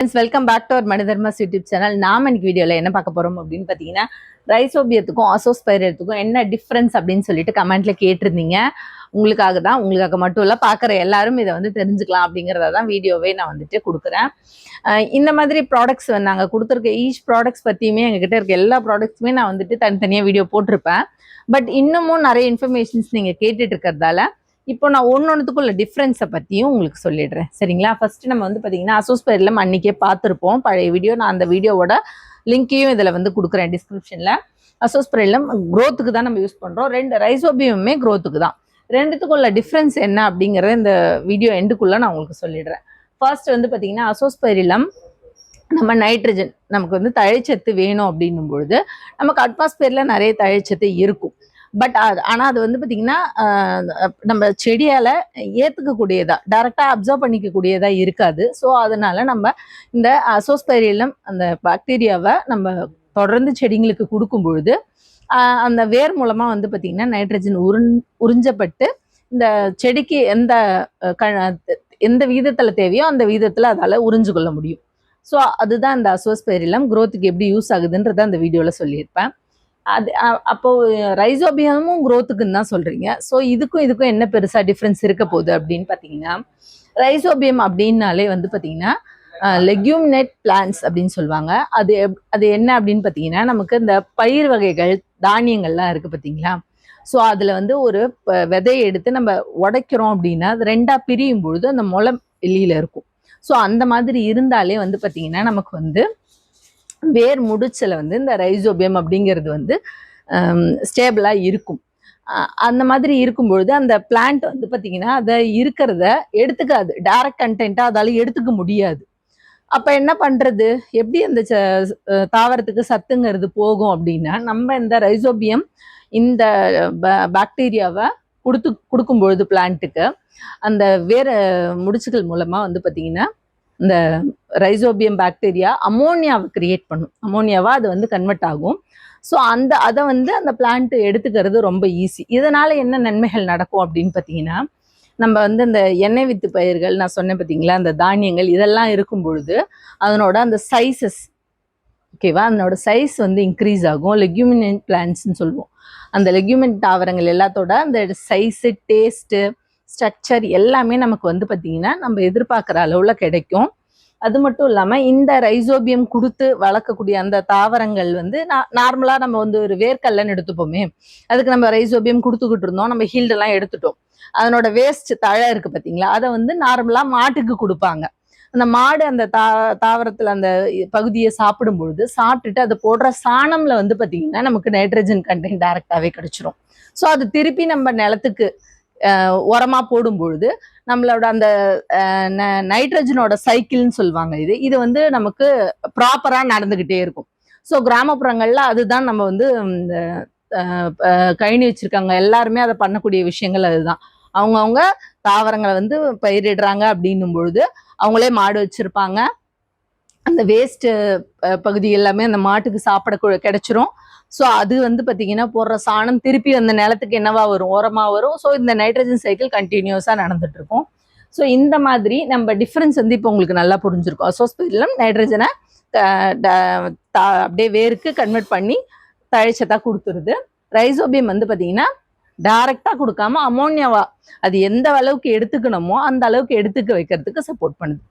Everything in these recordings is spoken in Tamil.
Friends, welcome back to our Manidharmas YouTube channel. நாம இன்னைக்கு வீடியோல என்ன பார்க்க போறோம் அப்படின்னு பாத்தீங்கன்னா, ரைசோபியத்துக்கும் அசோஸ்பைரத்துக்கும் என்ன டிஃபரன்ஸ் அப்படின்னு சொல்லிட்டு கமெண்ட்ல கேட்டிருந்தீங்க. உங்களுக்காக மட்டும் இல்ல, பார்க்குற எல்லாரும் இதை வந்து தெரிஞ்சுக்கலாம் அப்படிங்கிறத தான் வீடியோவே நான் வந்துட்டு கொடுக்குறேன். இந்த மாதிரி ப்ராடக்ட்ஸ் நாங்கள் கொடுத்துருக்க ஈச் ப்ராடக்ட்ஸ் பற்றியுமே எங்ககிட்ட இருக்க எல்லா ப்ராடக்ட்ஸுமே நான் வந்துட்டு தனித்தனியாக வீடியோ போட்டிருப்பேன். பட் இன்னமும் நிறைய இன்ஃபர்மேஷன்ஸ் நீங்கள் கேட்டுட்டு இருக்கிறதால இப்போ நான் ஒன்னொன்னுக்குள்ள டிஃப்ரென்ஸை பற்றியும் உங்களுக்கு சொல்லிடுறேன், சரிங்களா? ஃபர்ஸ்ட் நம்ம வந்து பார்த்தீங்கன்னா அசோஸ்பைரிலம் அன்னைக்கே பார்த்துருப்போம் பழைய வீடியோ. நான் அந்த வீடியோவோட லிங்கையும் இதில் வந்து கொடுக்குறேன் டிஸ்கிரிப்ஷனில். அசோஸ்பைரிலம் க்ரோத்துக்கு தான் நம்ம யூஸ் பண்ணுறோம். ரைசோபியமுமே க்ரோத்துக்கு தான். ரெண்டுத்துக்குள்ள டிஃப்ரென்ஸ் என்ன அப்படிங்கிறத இந்த வீடியோ எண்டுக்குள்ளே நான் உங்களுக்கு சொல்லிடுறேன். ஃபர்ஸ்ட் வந்து பார்த்தீங்கன்னா அசோஸ்பைரிலம் நம்ம நைட்ரஜன் நமக்கு வந்து தழைச்சத்து வேணும் அப்படின்னும் பொழுது நமக்கு அட்மாஸ்பியரில் நிறைய தழைச்சத்து இருக்கும். பட் ஆனால் அது வந்து பார்த்தீங்கன்னா நம்ம செடியால் ஏற்றுக்கக்கூடியதா, டைரெக்டாக அப்சர்வ் பண்ணிக்கக்கூடியதா இருக்காது. ஸோ அதனால நம்ம இந்த அசோஸ்பைரிலம் அந்த பாக்டீரியாவை நம்ம தொடர்ந்து செடிங்களுக்கு கொடுக்கும் பொழுது அந்த வேர் மூலமாக வந்து பார்த்தீங்கன்னா நைட்ரஜன் உறிஞ்சப்பட்டு இந்த செடிக்கு எந்த விகிதத்தில் தேவையோ அந்த விகிதத்தில் அதால் உறிஞ்சு கொள்ள முடியும். ஸோ அதுதான் இந்த அசோஸ்பைரிலம் க்ரோத்துக்கு எப்படி யூஸ் ஆகுதுன்றத அந்த வீடியோவில் சொல்லியிருப்பேன். அப்போ ரைசோபியமும் க்ரோத்துக்குன்னு தான் சொல்றீங்க. ஸோ இதுக்கும் என்ன பெருசா டிஃப்ரென்ஸ் இருக்க போகுது அப்படின்னு பார்த்தீங்கன்னா, ரைசோபியம் அப்படின்னாலே வந்து பார்த்தீங்கன்னா லெக்யூமினேட் பிளான்ட்ஸ் அப்படின்னு சொல்லுவாங்க. அது என்ன அப்படின்னு பார்த்தீங்கன்னா, நமக்கு இந்த பயிர் வகைகள் தானியங்கள்லாம் இருக்கு பார்த்தீங்களா? ஸோ அதில் வந்து ஒரு விதையை எடுத்து நம்ம உடைக்கிறோம் அப்படின்னா அது ரெண்டா பிரியும் பொழுது அந்த முளை வெளியில இருக்கும். ஸோ அந்த மாதிரி இருந்தாலே வந்து பார்த்தீங்கன்னா நமக்கு வந்து வேர் முடிச்சல வந்து இந்த ரைசோபியம் அப்படிங்கிறது வந்து ஸ்டேபிளாக இருக்கும். அந்த மாதிரி இருக்கும்பொழுது அந்த பிளான்ட் வந்து பார்த்தீங்கன்னா அதை இருக்கிறத எடுத்துக்காது, டைரக்ட் கண்டென்ட்டாக அதால் எடுத்துக்க முடியாது. அப்போ என்ன பண்ணுறது, எப்படி அந்த தாவரத்துக்கு சத்துங்கிறது போகும் அப்படின்னா, நம்ம இந்த ரைசோபியம் இந்த பாக்டீரியாவை கொடுக்கும்பொழுது பிளான்ட்டுக்கு அந்த வேற முடிச்சுகள் மூலமாக வந்து பார்த்தீங்கன்னா இந்த ரைசோபியம் பாக்டீரியா அமோனியாவை கிரியேட் பண்ணும். அமோனியாவா அது வந்து கன்வெர்ட் ஆகும். ஸோ அதை வந்து அந்த பிளான்ட் எடுத்துக்கிறது ரொம்ப ஈஸி. இதனால என்ன நன்மைகள் நடக்கும் அப்படின்னு பார்த்தீங்கன்னா, நம்ம வந்து இந்த எண்ணெய் வித்து பயிர்கள் நான் சொன்னேன் பார்த்தீங்களா, அந்த தானியங்கள் இதெல்லாம் இருக்கும் பொழுது அதனோட அந்த சைஸஸ், ஓகேவா, அதனோட சைஸ் வந்து இன்க்ரீஸ் ஆகும். லெக்யூமினன்ட் பிளான்ட்ஸ்ன்னு சொல்லுவோம். அந்த லெக்யூமினன்ட் தாவரங்கள் எல்லாத்தோட அந்த சைஸு, டேஸ்ட்டு, ஸ்ட்ரக்சர் எல்லாமே நமக்கு வந்து பார்த்தீங்கன்னா நம்ம எதிர்பார்க்குற அளவில் கிடைக்கும். அது மட்டும் இல்லாமல் இந்த ரைசோபியம் கொடுத்து வளர்க்கக்கூடிய அந்த தாவரங்கள் வந்து நார்மலாக நம்ம வந்து ஒரு வேர்க்கல்லன்னு எடுத்துப்போமே, அதுக்கு நம்ம ரைசோபியம் கொடுத்துக்கிட்டு இருந்தோம், நம்ம ஹீல்டெல்லாம் எடுத்துட்டோம். அதனோட வேஸ்ட் தழை இருக்குது பார்த்தீங்களா, அதை வந்து நார்மலாக மாட்டுக்கு கொடுப்பாங்க. அந்த மாடு அந்த தாவரத்தில் அந்த பகுதியை சாப்பிடும் பொழுது சாப்பிட்டுட்டு அது போடுற சாணம்ல வந்து பார்த்தீங்கன்னா நமக்கு நைட்ரஜன் கண்டென்ட் டைரக்டாகவே கிடைச்சிரும். ஸோ அது திருப்பி நம்ம நிலத்துக்கு உரமாக போடும் பொழுது நம்மளோட அந்த நைட்ரஜனோட சைக்கிள்னு சொல்லுவாங்க. இது வந்து நமக்கு ப்ராப்பராக நடந்துக்கிட்டே இருக்கும். ஸோ கிராமப்புறங்களில் அதுதான் நம்ம வந்து இந்த கழனி வச்சிருக்காங்க எல்லாருமே அதை பண்ணக்கூடிய விஷயங்கள் அதுதான். அவங்கவுங்க தாவரங்களை வந்து பயிரிடுறாங்க அப்படின்னும் பொழுது அவங்களே மாடு வச்சிருப்பாங்க. அந்த வேஸ்ட் பகுதி எல்லாமே அந்த மாட்டுக்கு சாப்பிட கிடைச்சிரும். ஸோ அது வந்து பார்த்தீங்கன்னா போடுற சாணம் திருப்பி அந்த நிலத்துக்கு என்னவா வரும், உரமாக வரும். ஸோ இந்த நைட்ரஜன் சைக்கிள் கண்டினியூஸாக நடந்துட்டு இருக்கும். ஸோ இந்த மாதிரி நம்ம டிஃப்ரென்ஸ் வந்து இப்போ உங்களுக்கு நல்லா புரிஞ்சிருக்கும். அசோஸ்பைரிலம் நைட்ரஜனை அப்படியே வேருக்கு கன்வெர்ட் பண்ணி தழைச்சதா கொடுத்துருது. ரைசோபியம் வந்து பார்த்தீங்கன்னா டைரக்டாக கொடுக்காம அமோனியாவா அது எந்த அளவுக்கு எடுத்துக்கணுமோ அந்த அளவுக்கு எடுத்துக்க வைக்கிறதுக்கு சப்போர்ட் பண்ணுது.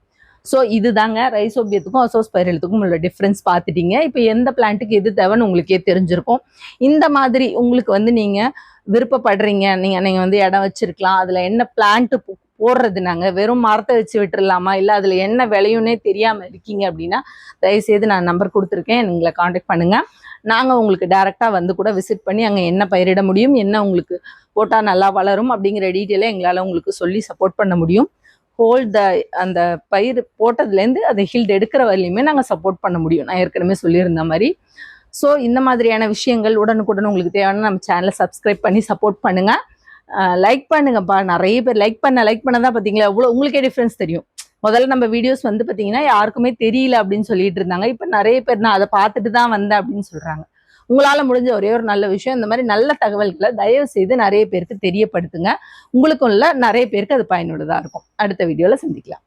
ஸோ இதுதாங்க ரைசோபியத்துக்கும் அசோஸ்பைரிலத்துக்கும் உள்ள டிஃப்ரென்ஸ் பார்த்துட்டீங்க. இப்போ எந்த பிளான்ட்டுக்கு எது தேவைன்னு உங்களுக்கே தெரிஞ்சிருக்கும். இந்த மாதிரி உங்களுக்கு வந்து நீங்கள் விருப்பப்படுறீங்க, நீங்கள் வந்து இடம் வச்சிருக்கலாம், அதில் என்ன பிளான்ட்டு போடுறது, நாங்கள் வெறும் மரத்தை வச்சு விட்டுடலாமா, இல்லை அதில் என்ன விளையும்னே தெரியாமல் இருக்கீங்க அப்படின்னா தயவுசெய்து நான் நம்பர் கொடுத்துருக்கேன், எங்களை காண்டாக்ட் பண்ணுங்கள். நாங்கள் உங்களுக்கு டைரெக்டாக வந்து கூட விசிட் பண்ணி அங்கே என்ன பயிரிட முடியும், என்ன உங்களுக்கு போட்டால் நல்லா வளரும் அப்படிங்கிற டீட்டெயிலை எங்களால் உங்களுக்கு சொல்லி சப்போர்ட் பண்ண முடியும். அந்த பயிர் போட்டதுலேருந்து அதை ஹீல்டு எடுக்கிற வரையிலுமே நாங்கள் சப்போர்ட் பண்ண முடியும், நான் ஏற்கனவே சொல்லியிருந்த மாதிரி. ஸோ இந்த மாதிரியான விஷயங்கள் உடனுக்குடன் உங்களுக்கு தேவையான நம்ம சேனலை சப்ஸ்கிரைப் பண்ணி சப்போர்ட் பண்ணுங்கள். லைக் பண்ணுங்கப்பா, நிறைய பேர் லைக் பண்ண தான் பார்த்தீங்களா எவ்வளோ உங்களுக்கே டிஃப்ரென்ஸ் தெரியும். முதல்ல நம்ம வீடியோஸ் வந்து பார்த்தீங்கன்னா யாருக்குமே தெரியல அப்படின்னு சொல்லிட்டு இருந்தாங்க. இப்போ நிறைய பேர் நான் அதை பார்த்துட்டு தான் வந்தேன் அப்படின்னு சொல்கிறாங்க. உங்களால் முடிஞ்ச ஒரே ஒரு நல்ல விஷயம், இந்த மாதிரி நல்ல தகவல்களை தயவு செய்து நிறைய பேருக்கு தெரியப்படுத்துங்க. உங்களுக்கும் இல்லை நிறைய பேருக்கு அது பயனுள்ளதாக இருக்கும். அடுத்த வீடியோவில் சந்திக்கலாம்.